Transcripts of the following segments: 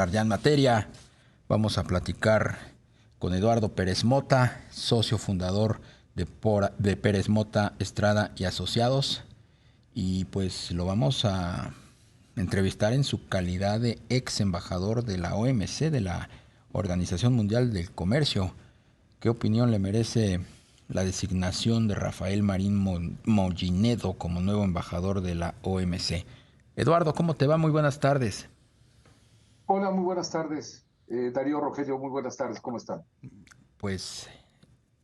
Ya en materia, vamos a platicar con Eduardo Pérez Mota, socio fundador de Pérez Mota Estrada y Asociados, y pues lo vamos a entrevistar en su calidad de ex embajador de la OMC, de la Organización Mundial del Comercio. ¿Qué opinión le merece la designación de Rafael Marín Mollinedo como nuevo embajador de la OMC? Eduardo, ¿cómo te va? Muy buenas tardes. Hola, muy buenas tardes. Darío Rogelio, muy buenas tardes, ¿cómo están? Pues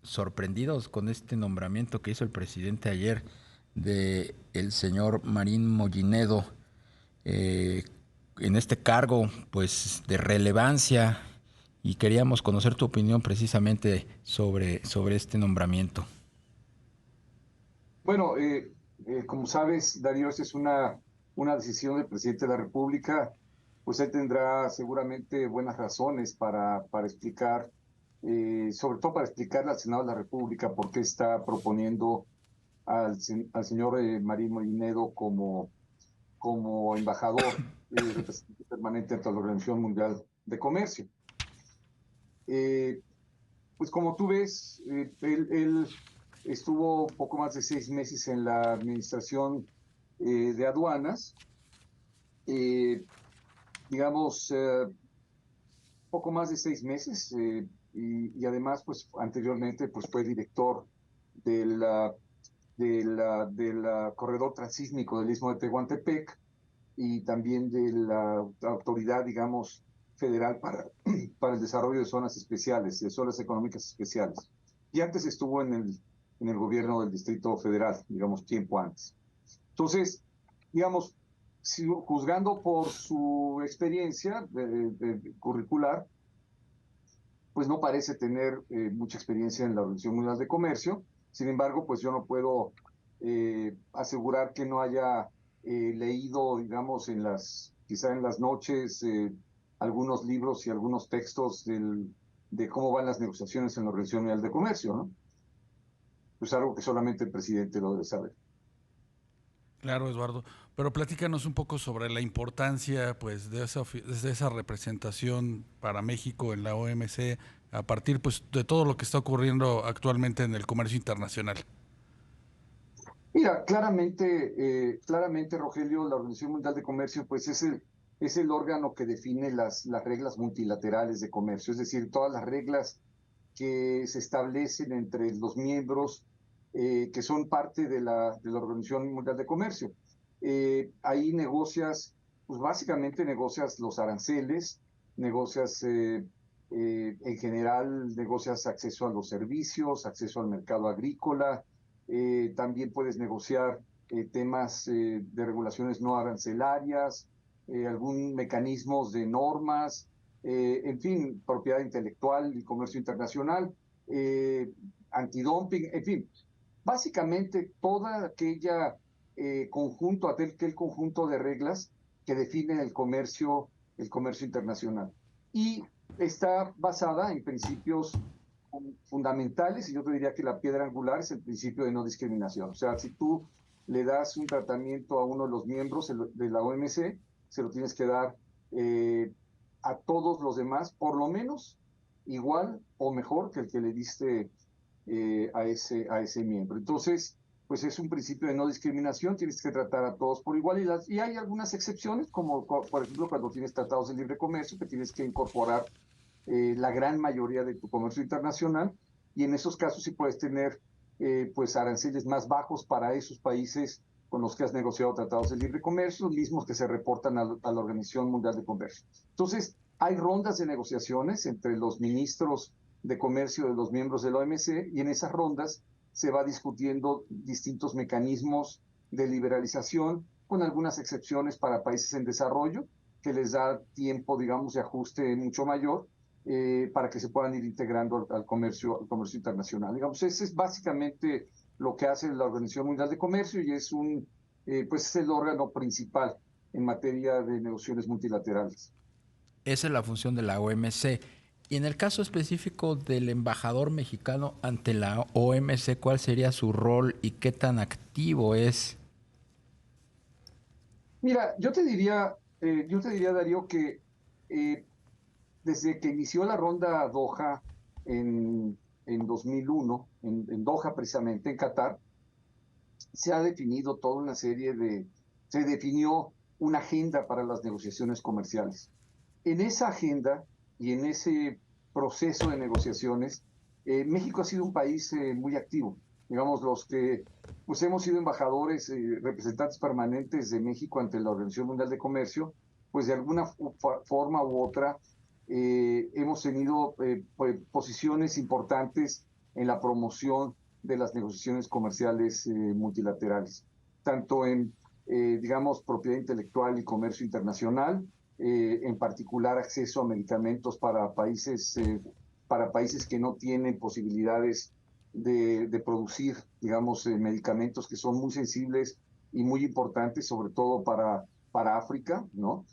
sorprendidos con este nombramiento que hizo el presidente ayer de el señor Marín Mollinedo eh, en este cargo pues de relevancia, y queríamos conocer tu opinión precisamente sobre este nombramiento. Bueno, como sabes, Darío, esta es una decisión del presidente de la República, pues él tendrá seguramente buenas razones para explicar, sobre todo para explicarle al Senado de la República por qué está proponiendo al señor Marín Molinedo como embajador, representante permanente ante la Organización Mundial de Comercio. Eh, Pues como tú ves, él estuvo poco más de 6 meses en la administración de aduanas, eh, digamos, poco más de 6 meses, y además, pues anteriormente, pues fue director de la corredor transísmico del Istmo de Tehuantepec y también de la autoridad, digamos, federal para el desarrollo de zonas especiales, de zonas económicas especiales. Y antes estuvo en el gobierno del Distrito Federal, digamos, tiempo antes. Entonces, digamos, juzgando por su experiencia curricular, pues no parece tener mucha experiencia en la Organización Mundial de Comercio. Sin embargo, pues yo no puedo asegurar que no haya leído, digamos, quizá en las noches, algunos libros y algunos textos de cómo van las negociaciones en la Organización Mundial de Comercio, ¿no? Pues algo que solamente el presidente lo debe saber. Claro, Eduardo. Pero platícanos un poco sobre la importancia, pues, de esa representación para México en la OMC a partir, pues, de todo lo que está ocurriendo actualmente en el comercio internacional. Mira, claramente, Rogelio, la Organización Mundial de Comercio, pues es el órgano que define las reglas multilaterales de comercio, es decir, todas las reglas que se establecen entre los miembros que son parte de la Organización Mundial de Comercio. Ahí negocias, pues básicamente negocias los aranceles, negocias, en general, negocias acceso a los servicios, acceso al mercado agrícola, también puedes negociar temas de regulaciones no arancelarias, algún mecanismos de normas, en fin, propiedad intelectual y comercio internacional, antidumping, en fin, básicamente toda aquel conjunto de reglas que definen el comercio internacional. Y está basada en principios fundamentales, y yo te diría que la piedra angular es el principio de no discriminación. O sea, si tú le das un tratamiento a uno de los miembros de la OMC, se lo tienes que dar a todos los demás, por lo menos igual o mejor que el que le diste a ese miembro. Entonces, pues es un principio de no discriminación, tienes que tratar a todos por igual, y hay algunas excepciones, como por ejemplo cuando tienes tratados de libre comercio, que tienes que incorporar la gran mayoría de tu comercio internacional, y en esos casos sí puedes tener pues aranceles más bajos para esos países con los que has negociado tratados de libre comercio, mismos que se reportan a la Organización Mundial de Comercio. Entonces, hay rondas de negociaciones entre los ministros de comercio de los miembros de la OMC, y en esas rondas se va discutiendo distintos mecanismos de liberalización, con algunas excepciones para países en desarrollo, que les da tiempo, digamos, de ajuste mucho mayor, para que se puedan ir integrando al comercio internacional. Digamos, ese es básicamente lo que hace la Organización Mundial de Comercio, y pues es el órgano principal en materia de negociaciones multilaterales. Esa es la función de la OMC. Y en el caso específico del embajador mexicano ante la OMC, ¿cuál sería su rol y qué tan activo es? Mira, yo te diría, Darío, que eh, desde que inició la ronda Doha en 2001, en Doha precisamente, en Qatar, se ha definido toda una serie se definió una agenda para las negociaciones comerciales. En esa agenda y en ese proceso de negociaciones, México ha sido un país muy activo. Digamos, los que pues hemos sido embajadores, representantes permanentes de México ante la Organización Mundial de Comercio, pues de alguna forma u otra hemos tenido posiciones importantes en la promoción de las negociaciones comerciales multilaterales, tanto en, digamos, propiedad intelectual y comercio internacional, en particular acceso a medicamentos para países que no tienen posibilidades de producir, digamos, medicamentos que son muy sensibles y muy importantes, sobre todo para África, ¿no?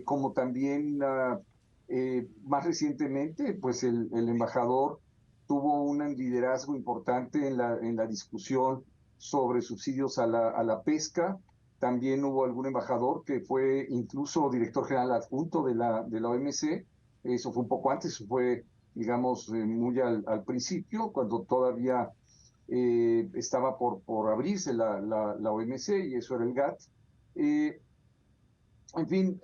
Como también más recientemente, pues el embajador tuvo un liderazgo importante en la discusión sobre subsidios a la pesca. También hubo algún embajador que fue incluso director general adjunto de la OMC. Eso fue un poco antes, eso fue, digamos, muy al principio, cuando todavía estaba por abrirse la OMC y eso era el GATT. En fin,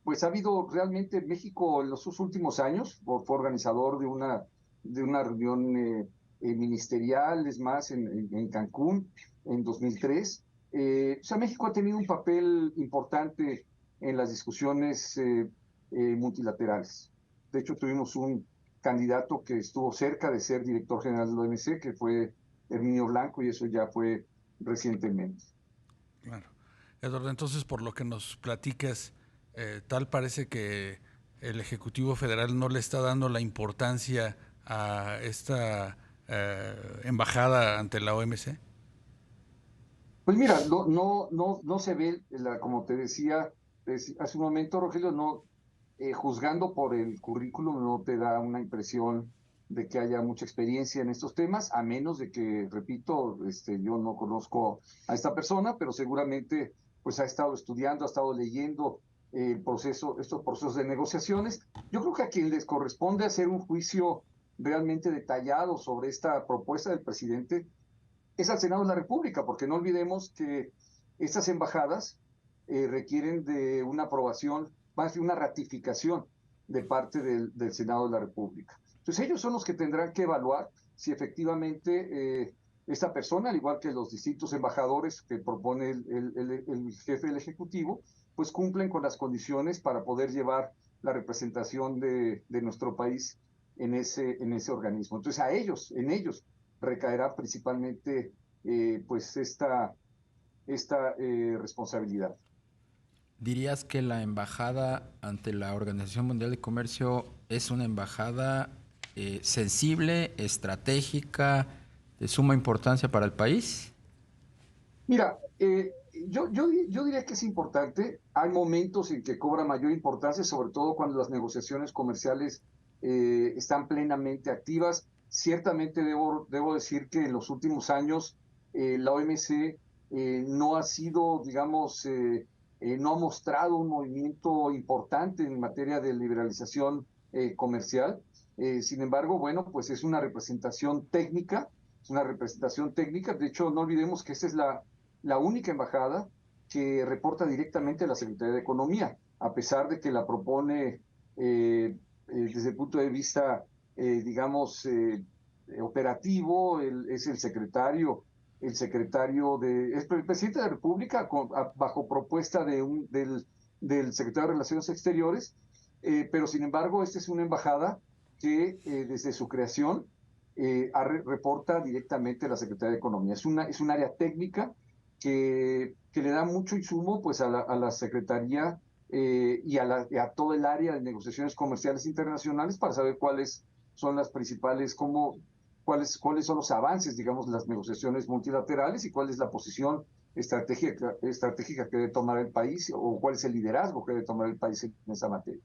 pues ha habido realmente México en los últimos años, fue organizador de una reunión ministerial, es más, en Cancún en 2003. O sea, México ha tenido un papel importante en las discusiones multilaterales. De hecho, tuvimos un candidato que estuvo cerca de ser director general de la OMC, que fue Herminio Blanco, y eso ya fue recientemente. Claro. Eduardo, entonces por lo que nos platicas, tal parece que el Ejecutivo Federal no le está dando la importancia a esta embajada ante la OMC. Pues mira, no se ve, como te decía hace un momento, Rogelio, no, juzgando por el currículum no te da una impresión de que haya mucha experiencia en estos temas, a menos de que, repito, yo no conozco a esta persona, pero seguramente pues ha estado estudiando, ha estado leyendo estos procesos de negociaciones. Yo creo que a quien les corresponde hacer un juicio realmente detallado sobre esta propuesta del presidente es al Senado de la República, porque no olvidemos que estas embajadas requieren de una aprobación, más de una ratificación de parte del Senado de la República. Entonces ellos son los que tendrán que evaluar si efectivamente esta persona, al igual que los distintos embajadores que propone el jefe del Ejecutivo, pues cumplen con las condiciones para poder llevar la representación de nuestro país en ese organismo. Entonces en ellos recaerá principalmente pues esta responsabilidad. ¿Dirías que la embajada ante la Organización Mundial de Comercio es una embajada sensible, estratégica, de suma importancia para el país? Mira, yo diría que es importante. Hay momentos en que cobra mayor importancia, sobre todo cuando las negociaciones comerciales están plenamente activas. Ciertamente debo decir que en los últimos años la OMC no ha sido, digamos, no ha mostrado un movimiento importante en materia de liberalización comercial. Sin embargo, bueno, pues es una representación técnica, De hecho, no olvidemos que esta es la única embajada que reporta directamente a la Secretaría de Economía, a pesar de que la propone desde el punto de vista, digamos, operativo, es el presidente de la República bajo propuesta del secretario de Relaciones Exteriores, pero sin embargo, esta es una embajada que desde su creación reporta directamente a la Secretaría de Economía. Es un área técnica que le da mucho insumo pues, a la Secretaría y a todo el área de negociaciones comerciales internacionales para saber cuáles son las principales, cuáles son los avances, digamos, de las negociaciones multilaterales y cuál es la posición estratégica que debe tomar el país o cuál es el liderazgo que debe tomar el país en esa materia.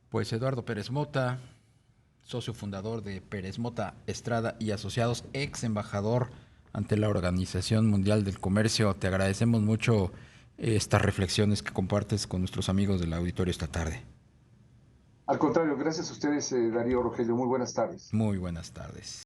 Pues Eduardo Pérez Mota, socio fundador de Pérez Mota Estrada y Asociados, ex embajador ante la Organización Mundial del Comercio. Te agradecemos mucho estas reflexiones que compartes con nuestros amigos del auditorio esta tarde. Al contrario, gracias a ustedes, Darío, Rogelio. Muy buenas tardes. Muy buenas tardes.